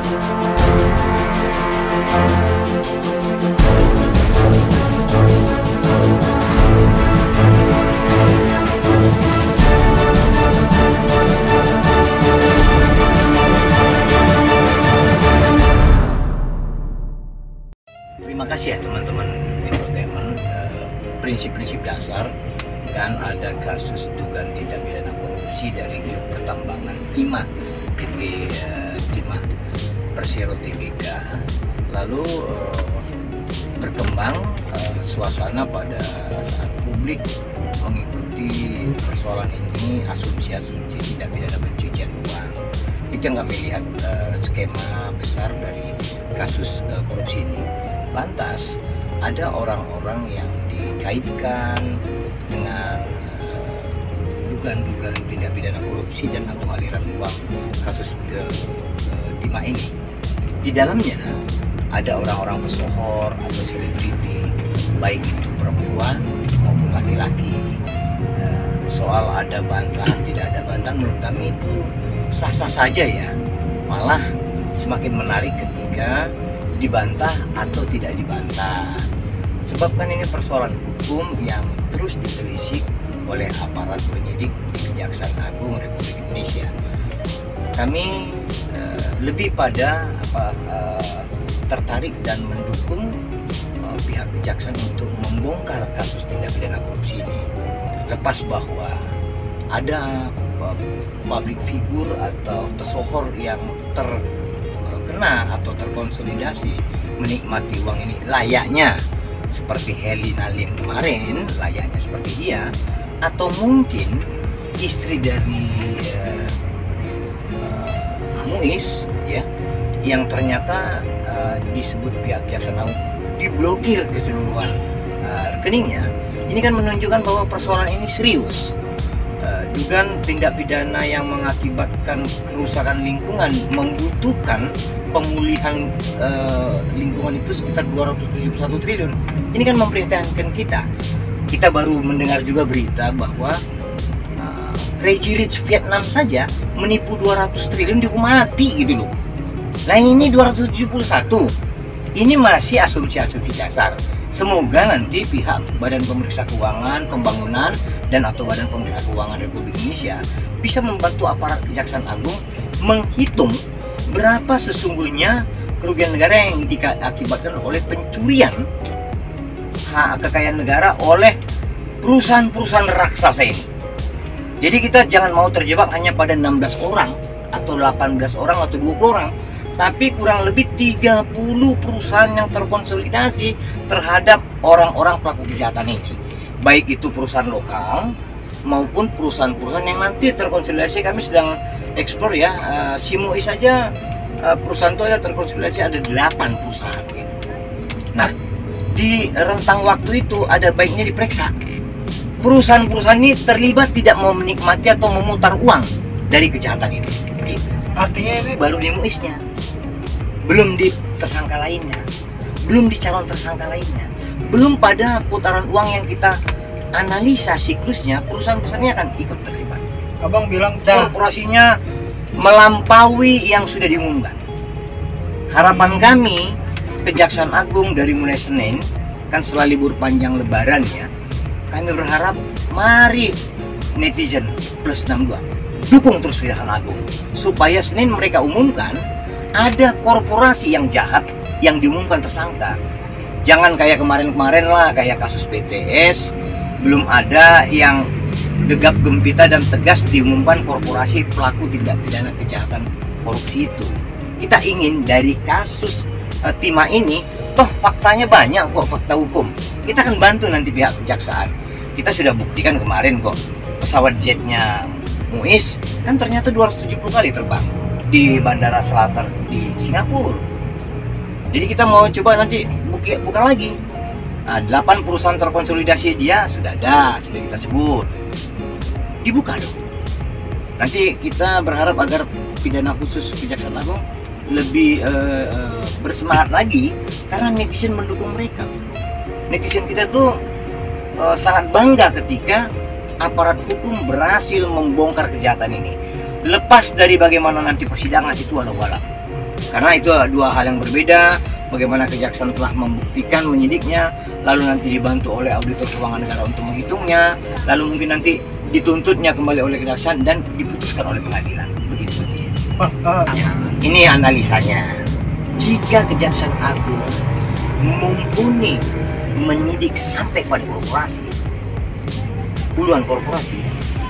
Terima kasih ya teman-teman infotainment. Prinsip-prinsip dasar kan ada kasus dugaan tindak pidana korupsi dari Iup Pertambangan Timah PT Timah Persero Tbk. Lalu berkembang suasana pada saat publik mengikuti persoalan ini, asumsi-asumsi tindak pidana pencucian uang. Kita nggak melihat skema besar dari kasus korupsi ini. Lantas ada orang-orang yang dikaitkan dengan dugaan-dugaan tindak pidana korupsi dan atau aliran uang kasus Timah ini. Di dalamnya ada orang-orang pesohor atau selebriti, baik itu perempuan maupun laki-laki. Soal ada bantahan tidak ada bantahan, menurut kami itu sah-sah saja ya. Malah semakin menarik ketika dibantah atau tidak dibantah. Sebab kan ini persoalan hukum yang terus ditelisik oleh aparat penyidik di Kejaksaan Agung Republik Indonesia. Kami lebih pada tertarik dan mendukung pihak kejaksaan untuk membongkar kasus tindak pidana korupsi ini. Lepas bahwa ada public figure atau pesohor yang terkena atau terkonsolidasi menikmati uang ini layaknya seperti Helena Lim kemarin, layaknya seperti dia, atau mungkin istri dari Muiz ya, yang ternyata disebut pihak Kejaksaan Agung diblokir keseluruhan rekeningnya. Ini kan menunjukkan bahwa persoalan ini serius. Dugaan tindak pidana yang mengakibatkan kerusakan lingkungan membutuhkan pemulihan lingkungan itu sekitar 271 triliun. Ini kan memprihatinkan kita. Kita baru mendengar juga berita bahwa Crazy Rich Vietnam saja menipu 200 triliun dihukum mati gitu loh. Nah ini 271. Ini masih asumsi-asumsi dasar. Semoga nanti pihak Badan Pemeriksa Keuangan Pembangunan dan atau Badan Pemeriksa Keuangan Republik Indonesia bisa membantu aparat Kejaksaan Agung menghitung berapa sesungguhnya kerugian negara yang diakibatkan oleh pencurian hak kekayaan negara oleh perusahaan-perusahaan raksasa ini. Jadi kita jangan mau terjebak hanya pada 16 orang atau 18 orang atau 20 orang, tapi kurang lebih 30 perusahaan yang terkonsolidasi terhadap orang-orang pelaku kejahatan ini. Baik itu perusahaan lokal maupun perusahaan-perusahaan yang nanti terkonsolidasi. Kami sedang eksplor ya, si Muiz saja perusahaan itu ada terkonsolidasi ada 8 perusahaan gitu. Nah, di rentang waktu itu ada baiknya diperiksa. Perusahaan-perusahaan ini terlibat tidak mau menikmati atau memutar uang dari kejahatan itu. Gitu. Artinya ini baru di Muiznya, belum di tersangka lainnya, belum di calon tersangka lainnya, belum pada putaran uang yang kita analisa siklusnya. Perusahaan-perusahaannya akan ikut terlibat. Abang bilang korporasinya melampaui yang sudah diumumkan. Harapan kami Kejaksaan Agung dari mulai Senin, kan setelah libur panjang Lebaran ya, kami berharap mari netizen plus 62 dukung terus Kejaksaan Agung supaya Senin mereka umumkan ada korporasi yang jahat yang diumumkan tersangka. Jangan kayak kemarin-kemarin lah, kayak kasus BTS, belum ada yang gegap gempita dan tegas diumumkan korporasi pelaku tindak pidana kejahatan korupsi itu. Kita ingin dari kasus Timah ini, toh faktanya banyak kok, fakta hukum. Kita akan bantu nanti pihak kejaksaan. Kita sudah buktikan kemarin kok, pesawat jetnya Muiz kan ternyata 270 kali terbang di Bandara Selatan di Singapura. Jadi kita mau coba nanti buka lagi. Nah, 8 perusahaan terkonsolidasi dia sudah kita sebut. Dibuka dong. Nanti kita berharap agar pidana khusus Kejaksaan Agung lebih bersemangat lagi karena netizen mendukung mereka. Netizen kita tuh sangat bangga ketika aparat hukum berhasil membongkar kejahatan ini. Lepas dari bagaimana nanti persidangan itu walau-walau. Karena itu dua hal yang berbeda. Bagaimana kejaksaan telah membuktikan menyidiknya, lalu nanti dibantu oleh auditor keuangan negara untuk menghitungnya, lalu mungkin nanti dituntutnya kembali oleh kejaksaan dan diputuskan oleh pengadilan. Begitu. Ini analisanya. Jika Kejaksaan Agung mumpuni menyidik sampai pada korporasi, puluhan korporasi,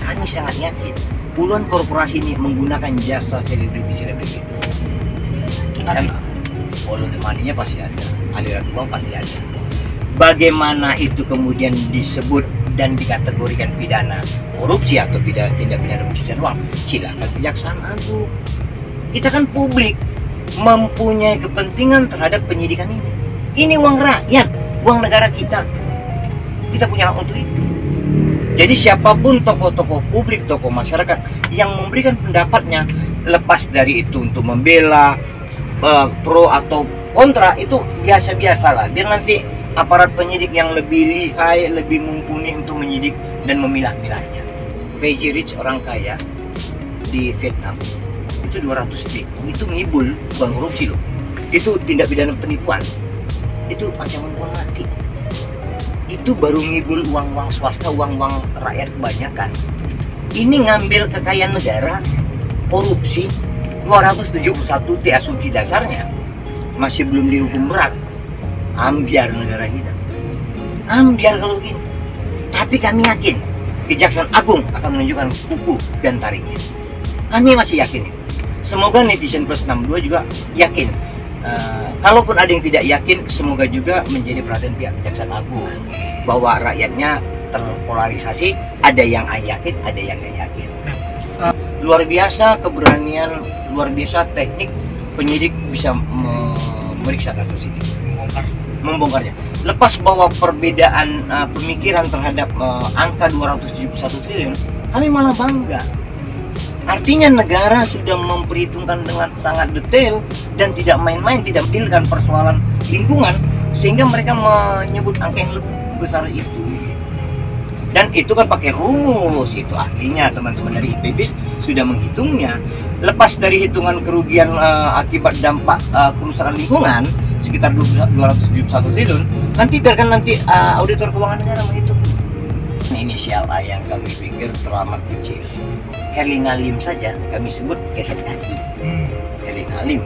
kami sangat yakin puluhan korporasi ini menggunakan jasa selebriti. Follow the money-nya pasti ada, aliran uang pasti ada. Bagaimana itu kemudian disebut dan dikategorikan pidana korupsi atau tindak pidana pencucian uang, silakan Kejaksaan Agung. Kita kan publik mempunyai kepentingan terhadap penyidikan ini. Ini uang rakyat, uang negara kita. Kita punya hak untuk itu. Jadi siapapun tokoh-tokoh publik, tokoh masyarakat yang memberikan pendapatnya, lepas dari itu untuk membela pro atau kontra, itu biasa-biasa lah. Biar nanti aparat penyidik yang lebih lihai, lebih mumpuni untuk menyidik dan memilah-milahnya. Crazy Rich, orang kaya di Vietnam, itu 200 D. Itu ngibul, bukan korupsi loh. Itu tindak pidana penipuan. Itu ancaman hukuman mati. Itu baru ngibul uang-uang swasta, uang-uang rakyat kebanyakan. Ini ngambil kekayaan negara, korupsi, 271 T asumsi dasarnya masih belum dihukum berat. Ambiar negara kita, ambiar kalau gini. Tapi kami yakin Kejaksaan Agung akan menunjukkan kuku dan taringnya. Kami masih yakin itu. Semoga netizen plus 62 juga yakin. Kalaupun ada yang tidak yakin, semoga juga menjadi perhatian pihak Kejaksaan Agung bahwa rakyatnya terpolarisasi. Ada yang yakin, ada yang nggak yakin. Luar biasa keberanian, luar biasa teknik penyidik bisa memeriksa kasus ini, membongkarnya. Lepas bahwa perbedaan pemikiran terhadap angka 271 triliun, kami malah bangga. Artinya negara sudah memperhitungkan dengan sangat detail dan tidak main-main, tidak mentilkan persoalan lingkungan, sehingga mereka menyebut angka yang lebih besar itu. Dan itu kan pakai rumus, itu artinya teman-teman dari IPB sudah menghitungnya. Lepas dari hitungan kerugian akibat dampak kerusakan lingkungan sekitar 271 triliun, nanti biarkan nanti auditor keuangan negara menghitung. Inisial A yang kami pikir teramat kecil, Herlina Lim saja kami sebut geser kaki. Herlina Lim.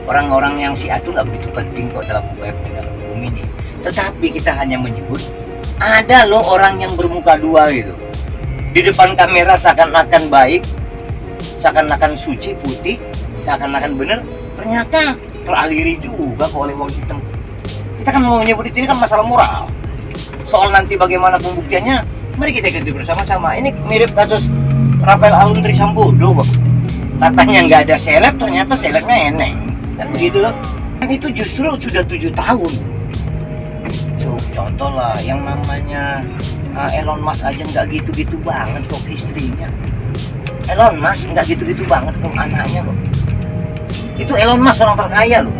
Orang-orang yang si A itu nggak begitu penting kok dalam penegakan hukum ini. Tetapi kita hanya menyebut ada loh orang yang bermuka dua gitu. Di depan kamera seakan-akan baik, seakan-akan suci, putih, seakan-akan benar, ternyata teraliri juga kok oleh uang hitam. Kita kan mau menyebut ini kan masalah moral. Soal nanti bagaimana pembuktiannya, mari kita ikuti bersama-sama. Ini mirip kasus Rafael Alun Trisambodo kok. Katanya nggak ada seleb, ternyata selebnya eneng. Kan begitu loh. Dan itu justru sudah 7 tahun. Contoh lah, yang namanya Elon Musk aja nggak gitu-gitu banget kok istrinya. Elon Musk nggak gitu-gitu banget kok anaknya kok. Itu Elon Musk orang terkaya loh.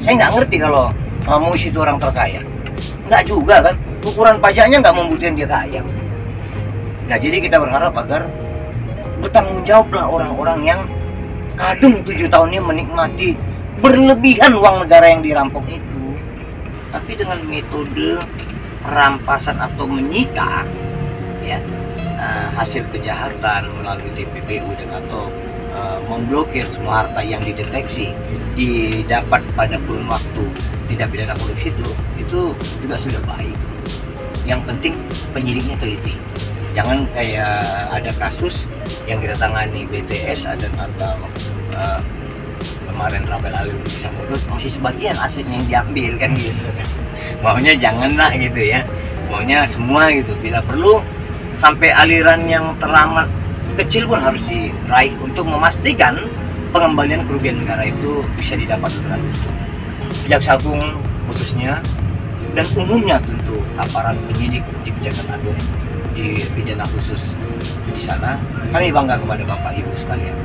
Saya nggak ngerti kalau Musk itu orang terkaya. Nggak juga kan, ukuran pajaknya nggak membuktikan dia kaya. Nah jadi kita berharap agar bertanggung jawablah orang-orang yang kadung 7 tahunnya menikmati berlebihan uang negara yang dirampok itu. Tapi dengan metode perampasan atau menyita ya hasil kejahatan melalui TPPU dan atau memblokir semua harta yang dideteksi didapat pada kurun waktu tidak pidana korupsi itu juga sudah baik. Yang penting penyidiknya teliti. Jangan kayak ada kasus yang ditangani BTS atau kemarin Rafael Alun Trisambodo masih sebagian asetnya yang diambil kan gitu. Maunya janganlah gitu ya. Maunya semua gitu. Bila perlu sampai aliran yang teramat kecil pun harus diraih untuk memastikan pengembalian kerugian negara itu bisa didapat dengan utuh. Jaksa Agung khususnya dan umumnya tentu aparat penyidik di Kejaksaan Agung di pidana khusus di sana, kami bangga kepada Bapak Ibu sekalian.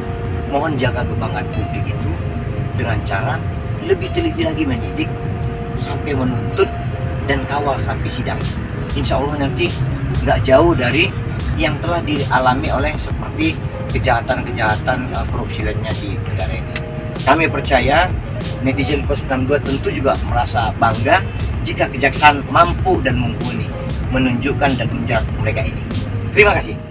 Mohon jaga kebanggaan publik itu dengan cara lebih teliti lagi menyidik sampai menuntut dan kawal sampai sidang. Insya Allah nanti nggak jauh dari yang telah dialami oleh seperti kejahatan-kejahatan korupsi lainnya di negara ini. Kami percaya netizen plus 62 tentu juga merasa bangga jika kejaksaan mampu dan mumpuni menunjukkan dan menjerat mereka ini. Terima kasih.